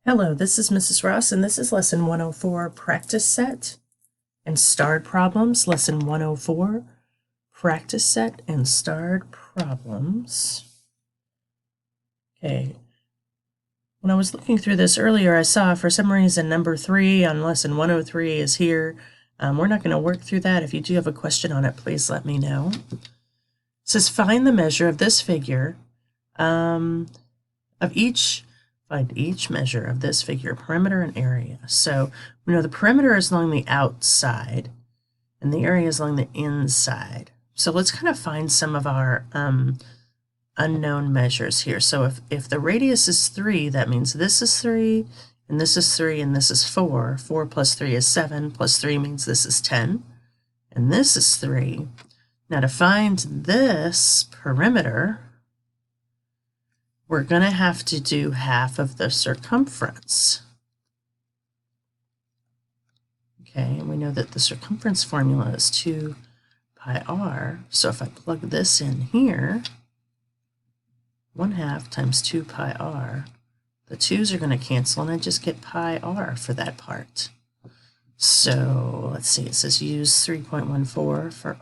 Hello, this is Mrs. Ross, and this is Lesson 104, Practice Set and Starred Problems. Lesson 104, Practice Set and Starred Problems. Okay, when I was looking through this earlier, I saw for some reason number 3 on Lesson 103 is here. We're not going to work through that. If you do have a question on it, please let me know. It says find the measure of this figure find each measure of this figure, perimeter and area. So we know the perimeter is along the outside and the area is along the inside. So let's kind of find some of our unknown measures here. So if the radius is 3, that means this is 3, and this is 3, and this is 4. 4 plus 3 is 7, plus 3 means this is 10, and this is 3. Now to find this perimeter, we're going to have to do half of the circumference. Okay, and we know that the circumference formula is 2 pi r. So if I plug this in here, 1/2 times 2 pi r, the 2's are going to cancel, and I just get pi r for that part. So let's see, it says use 3.14 for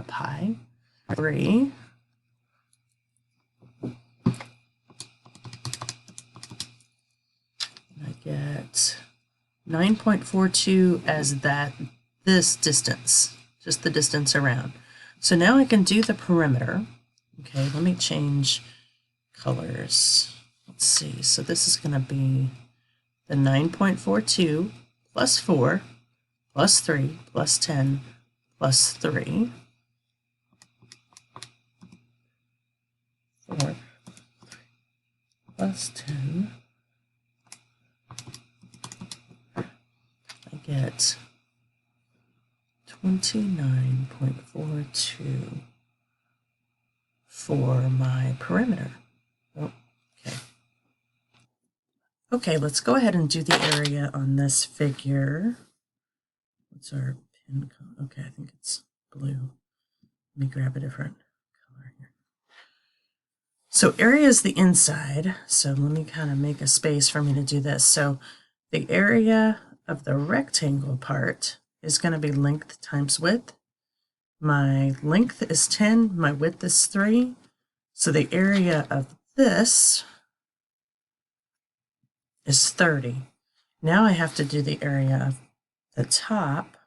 pi, 3. I get 9.42 as this distance, just the distance around. So now I can do the perimeter. Okay, let me change colors. Let's see, so this is going to be the 9.42 plus 4 plus 3 plus 10 plus 3. 4 plus 10. I get 29.42 for my perimeter. Okay, let's go ahead and do the area on this figure. What's our pin color? Okay, I think it's blue. Let me grab a different color here. So area is the inside, so let me kind of make a space for me to do this. So the area of the rectangle part is going to be length times width. My length is 10, my width is 3, so the area of this is 30. Now I have to do the area of the top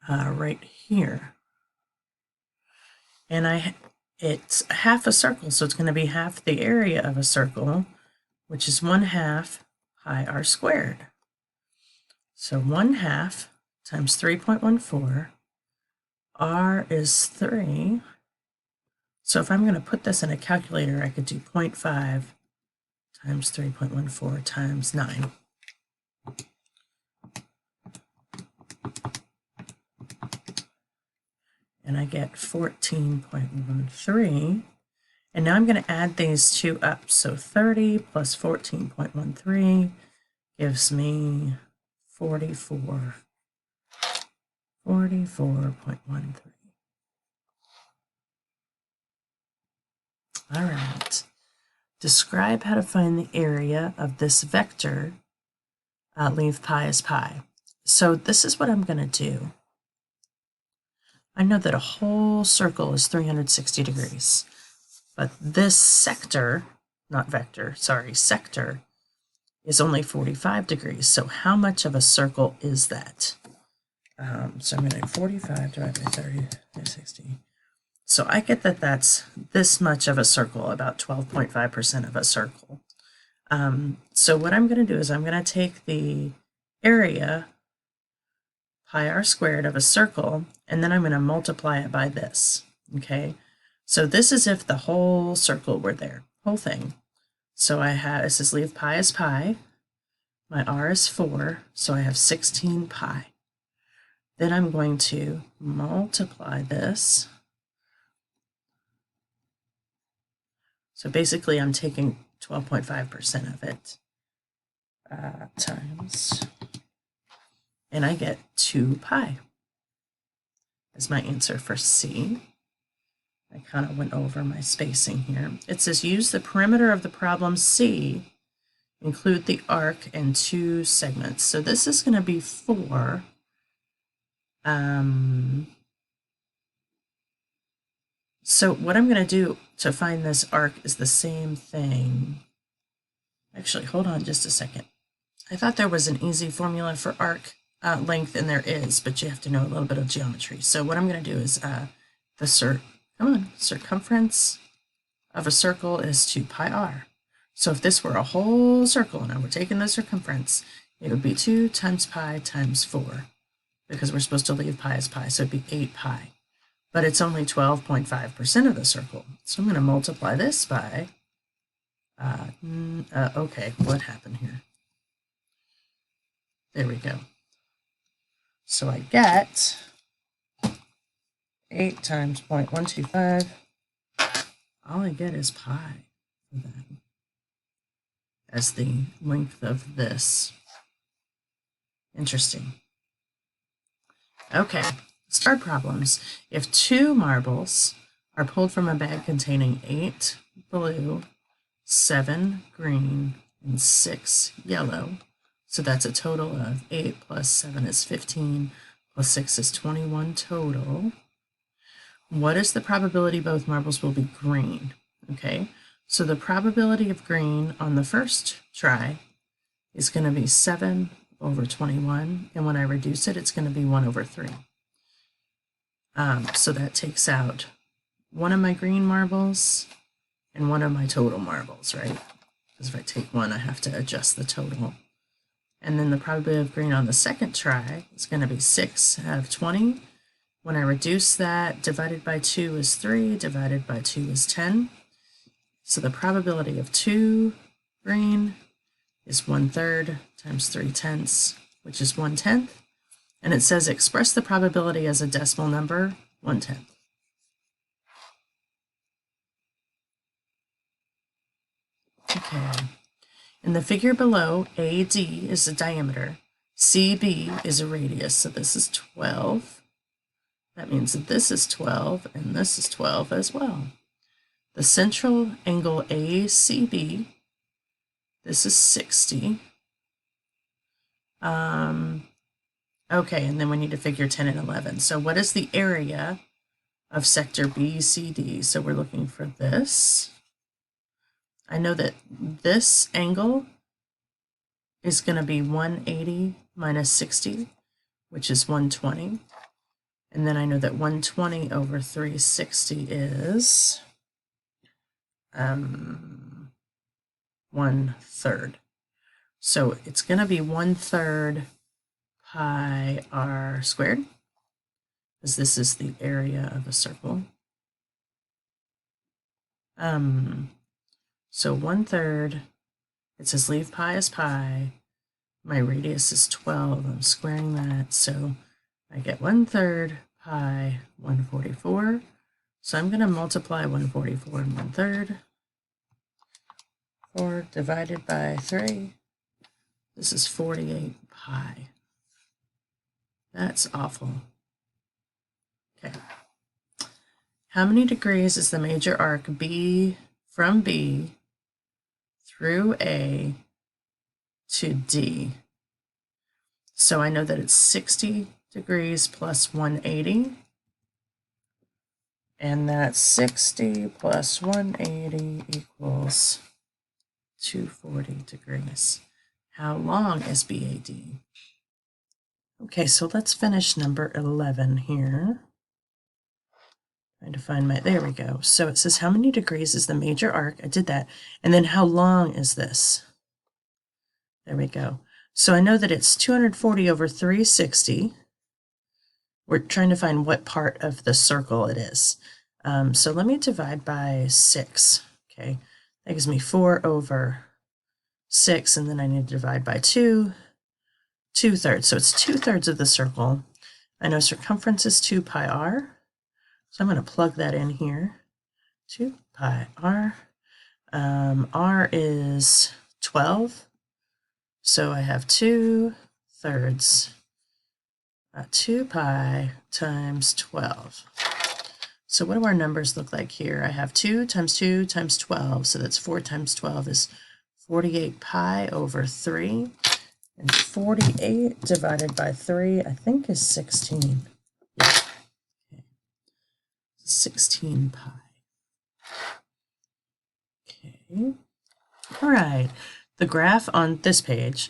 right here. And it's half a circle, so it's going to be half the area of a circle, which is 1/2 pi r squared. So 1/2 times 3.14, r is 3. So if I'm going to put this in a calculator, I could do 0.5 times 3.14 times 9. And I get 14.13. And now I'm going to add these two up. So 30 plus 14.13 gives me 44.13. All right. Describe how to find the area of this vector. Leave pi as pi. So this is what I'm going to do. I know that a whole circle is 360 degrees, but this sector, not vector, sorry, sector, is only 45 degrees. So how much of a circle is that? So I'm going to 45 divided by 30, 60. So I get that that's this much of a circle, about 12.5% of a circle. So what I'm going to do is I'm going to take the area, pi r squared, of a circle, and then I'm going to multiply it by this. Okay, so this is if the whole circle were there, whole thing. So I have, it says leave pi as pi. My r is 4, so I have 16 pi. Then I'm going to multiply this. So basically I'm taking 12.5% of it times, and I get 2 pi as my answer for C. I kind of went over my spacing here. It says use the perimeter of the problem C, include the arc and 2 segments. So this is going to be 4. So what I'm going to do to find this arc is the same thing. Actually, hold on just a second. I thought there was an easy formula for arc length, and there is, but you have to know a little bit of geometry. So what I'm going to do is circumference of a circle is 2 pi r. So if this were a whole circle and I were taking the circumference, it would be 2 times pi times 4, because we're supposed to leave pi as pi, so it'd be 8 pi. But it's only 12.5% of the circle. So I'm going to multiply this by, okay, what happened here? There we go. So I get 8 times 0.125. All I get is pi for that as the length of this. Interesting. Okay, start problems. If 2 marbles are pulled from a bag containing 8 blue, 7 green, and 6 yellow, so that's a total of 8 plus 7 is 15, plus 6 is 21 total. What is the probability both marbles will be green? Okay, so the probability of green on the first try is going to be 7 over 21, and when I reduce it, it's going to be 1 over 3. So that takes out one of my green marbles and one of my total marbles, right? Because if I take one, I have to adjust the total. And then the probability of green on the second try is going to be 6 out of 20. When I reduce that, divided by 2 is 3, divided by 2 is 10. So the probability of 2 green is 1/3 times 3/10, which is 1/10. And it says express the probability as a decimal number, 1/10. Okay. In the figure below, AD is a diameter, CB is a radius, so this is 12. That means that this is 12, and this is 12 as well. The central angle ACB, this is 60. Okay, and then we need to figure 10 and 11. So what is the area of sector BCD? So we're looking for this. I know that this angle is going to be 180 minus 60, which is 120. And then I know that 120 over 360 is 1/3. So it's going to be 1/3 pi r squared, because this is the area of a circle. So 1/3, it says leave pi as pi. My radius is 12. I'm squaring that, so I get 1/3 pi 144. So I'm going to multiply 144 and 1/3. 4 divided by 3. This is 48 pi. That's awful. Okay. How many degrees is the major arc B from B through A to D? So I know that it's 60 degrees plus 180. And that's 60 plus 180 equals 240 degrees. How long is BAD? Okay, so let's finish number 11 here. Trying to find my, there we go. So it says how many degrees is the major arc? I did that. And then how long is this? There we go. So I know that it's 240 over 360. We're trying to find what part of the circle it is. So let me divide by 6. Okay, that gives me 4 over 6, and then I need to divide by 2. 2/3. So it's 2/3 of the circle. I know circumference is 2 pi r. So I'm going to plug that in here. 2 pi r. R is 12. So I have 2/3. 2 pi times 12. So what do our numbers look like here? I have 2 times 2 times 12, so that's 4 times 12 is 48 pi over 3. And 48 divided by 3, I think, is 16. Yeah. Okay. 16 pi. Okay. All right. The graph on this page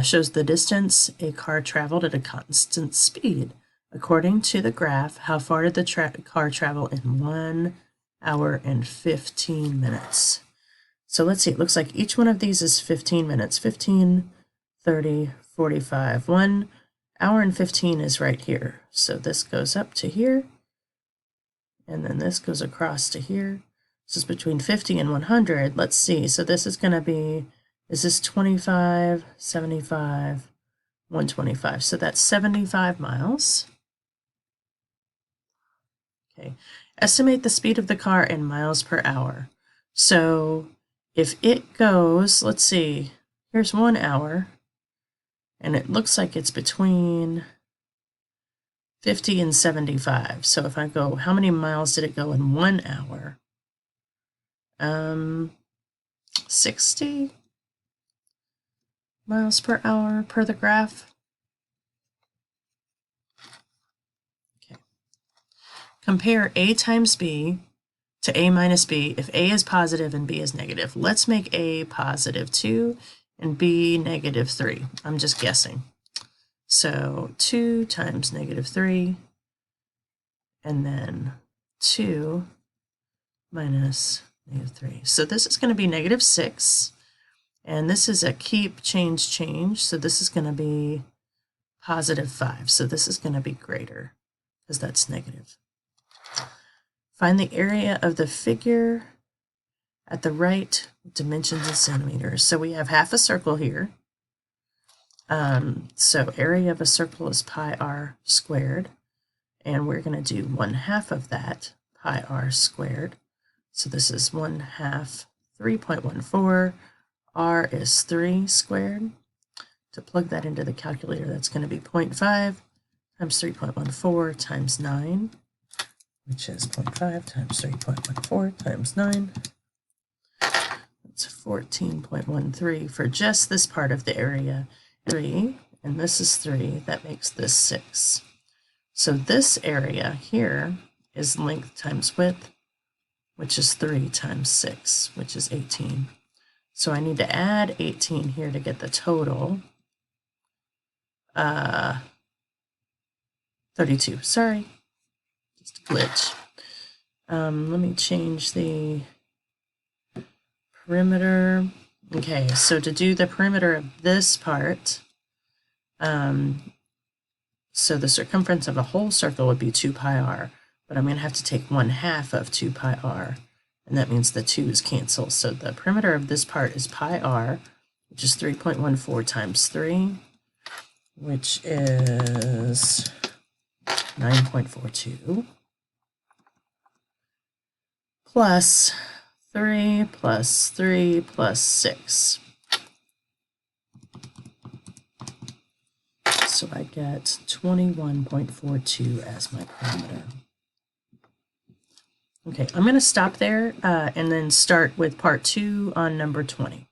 shows the distance a car traveled at a constant speed. According to the graph, how far did the car travel in 1 hour and 15 minutes? So let's see. It looks like each one of these is 15 minutes. 15, 30, 45. 1 hour and 15 is right here. So this goes up to here, and then this goes across to here. This is between 50 and 100. Let's see. So this is going to be, is this 25, 75, 125? So that's 75 miles. Okay. Estimate the speed of the car in miles per hour. So if it goes, let's see, here's 1 hour, and it looks like it's between 50 and 75. So if I go, how many miles did it go in 1 hour? 60 miles per hour per the graph. Okay. Compare A times B to A minus B if A is positive and B is negative. Let's make A positive 2 and B negative 3. I'm just guessing. So 2 times negative 3, and then 2 minus negative 3. So this is going to be negative 6. And this is a keep, change, change. So this is going to be positive 5. So this is going to be greater because that's negative. Find the area of the figure at the right, dimensions in centimeters. So we have half a circle here. So area of a circle is pi r squared. And we're going to do 1/2 of that, pi r squared. So this is 1/2, 3.14. R is 3 squared. To plug that into the calculator, that's going to be 0.5 times 3.14 times 9, which is 0.5 times 3.14 times 9. That's 14.13 for just this part of the area. 3, and this is 3. That makes this 6. So this area here is length times width, which is 3 times 6, which is 18. So I need to add 18 here to get the total. 32. Sorry, just a glitch. Let me change the perimeter. Okay, so to do the perimeter of this part, so the circumference of a whole circle would be 2 pi r, but I'm going to have to take 1/2 of 2 pi r. And that means the 2's cancel. So the perimeter of this part is pi r, which is 3.14 times 3, which is 9.42, plus 3 plus 3 plus 6. So I get 21.42 as my perimeter. Okay, I'm going to stop there and then start with part 2 on number 20.